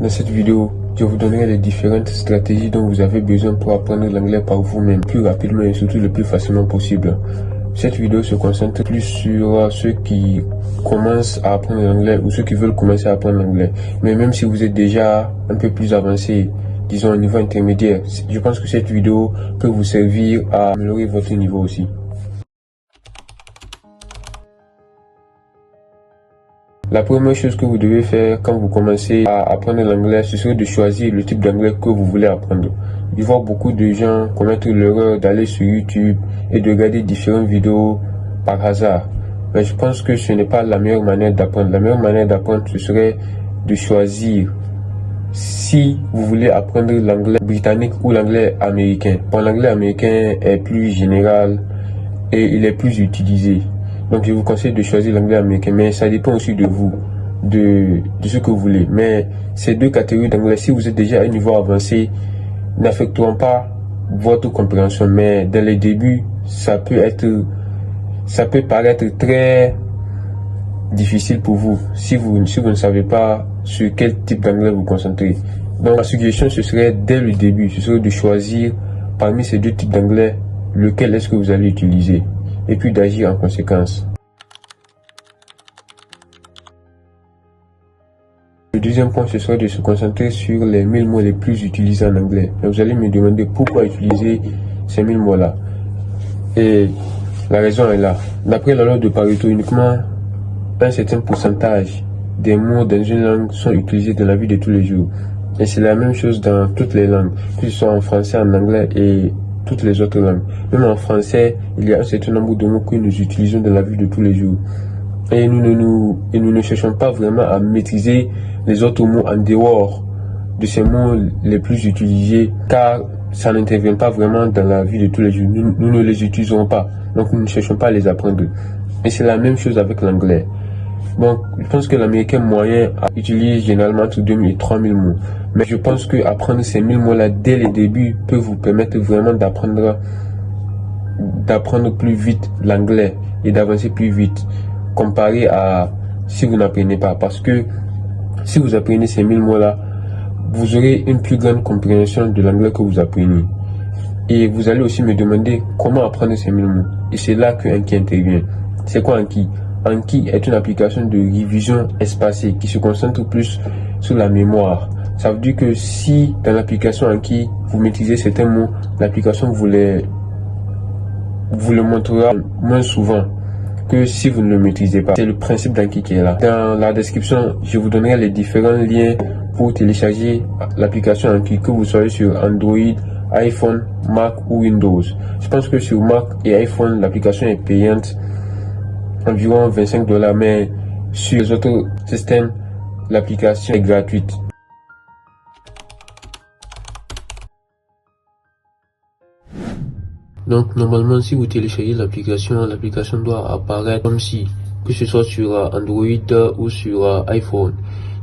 Dans cette vidéo, je vous donnerai les différentes stratégies dont vous avez besoin pour apprendre l'anglais par vous-même, plus rapidement et surtout le plus facilement possible. Cette vidéo se concentre plus sur ceux qui commencent à apprendre l'anglais ou ceux qui veulent commencer à apprendre l'anglais. Mais même si vous êtes déjà un peu plus avancé, disons au niveau intermédiaire, je pense que cette vidéo peut vous servir à améliorer votre niveau aussi. La première chose que vous devez faire quand vous commencez à apprendre l'anglais, ce serait de choisir le type d'anglais que vous voulez apprendre. Je vois beaucoup de gens commettre l'erreur d'aller sur YouTube et de regarder différentes vidéos par hasard. Mais je pense que ce n'est pas la meilleure manière d'apprendre. La meilleure manière d'apprendre, ce serait de choisir si vous voulez apprendre l'anglais britannique ou l'anglais américain. Bon, l'anglais américain est plus général et il est plus utilisé. Donc je vous conseille de choisir l'anglais américain, mais ça dépend aussi de vous, de ce que vous voulez. Mais ces deux catégories d'anglais, si vous êtes déjà à un niveau avancé, n'affecteront pas votre compréhension. Mais dans les débuts, ça peut paraître très difficile pour vous si vous ne savez pas sur quel type d'anglais vous concentrez. Donc ma suggestion, ce serait dès le début, ce serait de choisir parmi ces deux types d'anglais lequel est-ce que vous allez utiliser et puis d'agir en conséquence. Le deuxième point, ce serait de se concentrer sur les 1000 mots les plus utilisés en anglais. Et vous allez me demander pourquoi utiliser ces 1000 mots-là. Et la raison est là. D'après la loi de Pareto, uniquement un certain pourcentage des mots dans une langue sont utilisés dans la vie de tous les jours. Et c'est la même chose dans toutes les langues, que ce soit en français, en anglais et toutes les autres langues. Même en français, il y a un certain nombre de mots que nous utilisons dans la vie de tous les jours. Et nous ne cherchons pas vraiment à maîtriser les autres mots en dehors de ces mots les plus utilisés, car ça n'intervient pas vraiment dans la vie de tous les jours. Nous ne les utilisons pas, donc nous ne cherchons pas à les apprendre. Et c'est la même chose avec l'anglais. Donc, je pense que l'américain moyen utilise généralement entre 2000 et 3000 mots. Mais je pense que apprendre ces 1000 mots-là dès les débuts peut vous permettre vraiment d'apprendre plus vite l'anglais et d'avancer plus vite comparé à si vous n'apprenez pas. Parce que si vous apprenez ces 1000 mots-là, vous aurez une plus grande compréhension de l'anglais que vous apprenez. Et vous allez aussi me demander comment apprendre ces 1000 mots. Et c'est là que Anki intervient. C'est quoi Anki? Anki est une application de révision espacée qui se concentre plus sur la mémoire. Ça veut dire que si dans l'application Anki, vous maîtrisez certains mots, l'application vous le montrera moins souvent que si vous ne le maîtrisez pas. C'est le principe d'Anki qui est là. Dans la description, je vous donnerai les différents liens pour télécharger l'application Anki, que vous soyez sur Android, iPhone, Mac ou Windows. Je pense que sur Mac et iPhone, l'application est payante, environ 25 $, mais sur les autres systèmes, l'application est gratuite. Donc normalement, si vous téléchargez l'application doit apparaître comme si, que ce soit sur Android ou sur iPhone.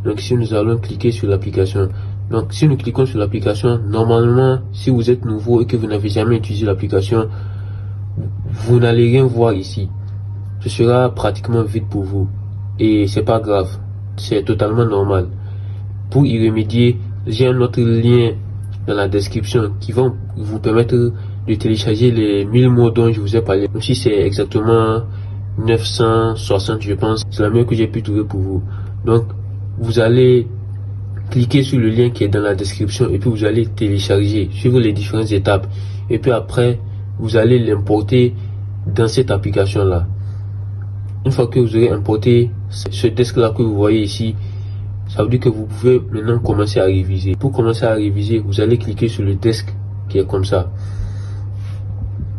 Donc si nous allons cliquer sur l'application, donc si nous cliquons sur l'application, normalement, si vous êtes nouveau et que vous n'avez jamais utilisé l'application, vous n'allez rien voir ici. Ce sera pratiquement vide pour vous. Et c'est pas grave. C'est totalement normal. Pour y remédier, j'ai un autre lien dans la description qui va vous permettre de télécharger les 1000 mots dont je vous ai parlé. Même si c'est exactement 960, je pense. C'est la meilleure que j'ai pu trouver pour vous. Donc, vous allez cliquer sur le lien qui est dans la description et puis vous allez télécharger, suivre les différentes étapes. Et puis après, vous allez l'importer dans cette application-là. Une fois que vous aurez importé ce desk-là que vous voyez ici, ça veut dire que vous pouvez maintenant commencer à réviser. Pour commencer à réviser, vous allez cliquer sur le desk qui est comme ça.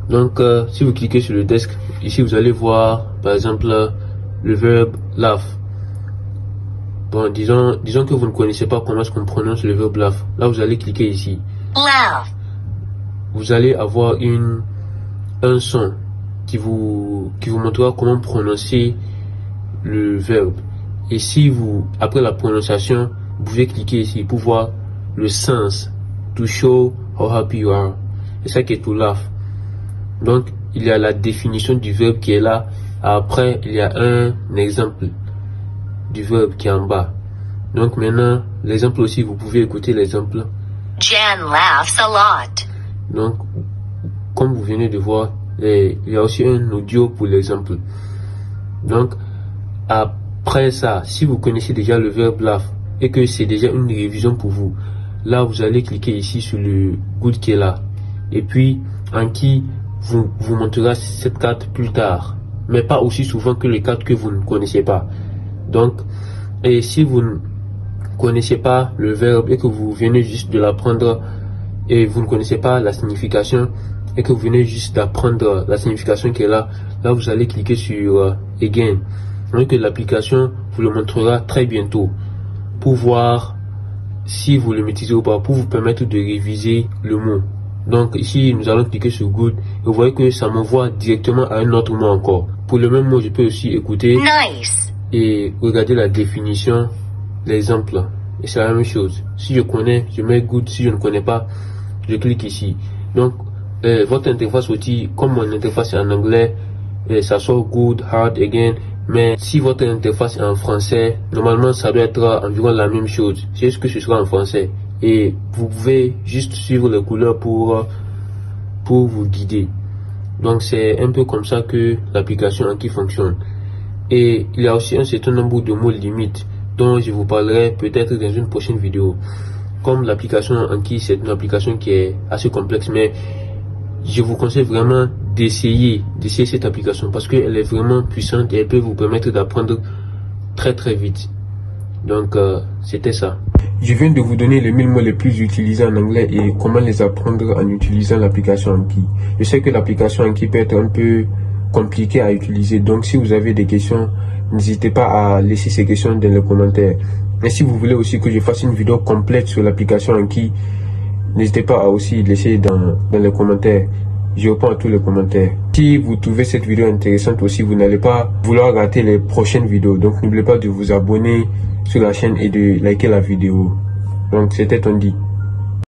Donc, si vous cliquez sur le desk, ici vous allez voir, par exemple, le verbe laugh. Bon, disons que vous ne connaissez pas comment est-ce qu'on prononce le verbe laugh. Là, vous allez cliquer ici. Laugh. Vous allez avoir un son qui vous montrera comment prononcer le verbe. Et si vous, après la prononciation, vous pouvez cliquer ici pour voir le sens. To show how happy you are. C'est ça qui est to laugh. Donc, il y a la définition du verbe qui est là. Après, il y a un exemple du verbe qui est en bas. Donc maintenant, l'exemple aussi, vous pouvez écouter l'exemple. Jan laughs a lot. Donc, comme vous venez de voir, il y a aussi un audio pour l'exemple. Donc, après ça, si vous connaissez déjà le verbe laugh et que c'est déjà une révision pour vous, là, vous allez cliquer ici sur le good qui est là. Et puis, Anki vous montrera cette carte plus tard, mais pas aussi souvent que les cartes que vous ne connaissez pas. Donc, et si vous ne connaissez pas le verbe et que vous venez juste de l'apprendre et vous ne connaissez pas la signification et que vous venez juste d'apprendre la signification qui est là, là vous allez cliquer sur Again. Donc l'application vous le montrera très bientôt pour voir si vous le maîtrisez ou pas, pour vous permettre de réviser le mot. Donc ici nous allons cliquer sur Good et vous voyez que ça m'envoie directement à un autre mot encore. Pour le même mot, je peux aussi écouter Nice. Et regarder la définition, l'exemple. Et c'est la même chose. Si je connais, je mets Good. Si je ne connais pas, je clique ici. Donc votre interface aussi, comme mon interface est en anglais, ça sort Good, Hard, Again. Mais si votre interface est en français, normalement ça doit être environ la même chose. C'est juste que ce sera en français. Et vous pouvez juste suivre les couleurs pour vous guider. Donc c'est un peu comme ça que l'application Anki fonctionne. Et il y a aussi un certain nombre de mots limites dont je vous parlerai peut-être dans une prochaine vidéo. Comme l'application Anki, c'est une application qui est assez complexe, mais je vous conseille vraiment d'essayer cette application parce qu'elle est vraiment puissante et elle peut vous permettre d'apprendre très très vite. Donc c'était ça. Je viens de vous donner les 1000 mots les plus utilisés en anglais et comment les apprendre en utilisant l'application Anki. Je sais que l'application Anki peut être un peu compliquée à utiliser, donc si vous avez des questions, n'hésitez pas à laisser ces questions dans les commentaires. Et si vous voulez aussi que je fasse une vidéo complète sur l'application Anki, n'hésitez pas à aussi laisser dans les commentaires. Je réponds à tous les commentaires. Si vous trouvez cette vidéo intéressante aussi, vous n'allez pas vouloir rater les prochaines vidéos. Donc n'oubliez pas de vous abonner sur la chaîne et de liker la vidéo. Donc c'était Tondi.